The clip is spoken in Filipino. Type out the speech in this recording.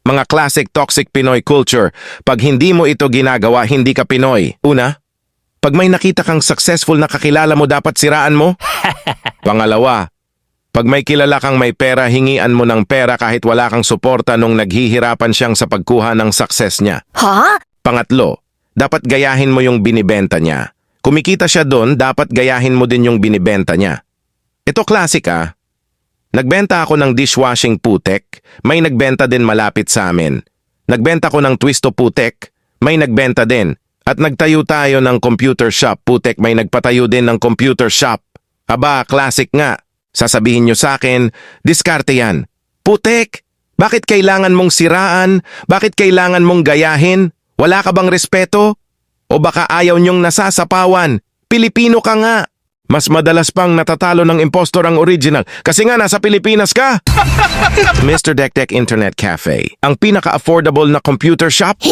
Mga classic toxic Pinoy culture. Pag hindi mo ito ginagawa, hindi ka Pinoy. Una, pag may nakita kang successful na kakilala mo, dapat siraan mo. Pangalawa, pag may kilala kang may pera, hingian mo ng pera kahit wala kang suporta nung naghihirapan siyang sa pagkuha ng success niya. Ha? Pangatlo, dapat gayahin mo yung binibenta niya. Kumikita siya doon, dapat gayahin mo din yung binibenta niya. Ito classic ah. Nagbenta ako ng dishwashing putek, may nagbenta din malapit sa amin. Nagbenta ko ng twisto putek, may nagbenta din. At nagtayo tayo ng computer shop, putek may nagpatayo din ng computer shop. Aba, classic nga. Sasabihin nyo sa akin, diskarte yan. Putek, bakit kailangan mong siraan? Bakit kailangan mong gayahin? Wala ka bang respeto? O baka ayaw nyong nasasapawan? Pilipino ka nga. Mas madalas pang natatalo ng impostor ang original kasi nga nasa Pilipinas ka. Mr. Dekdek Internet Cafe, ang pinaka-affordable na computer shop.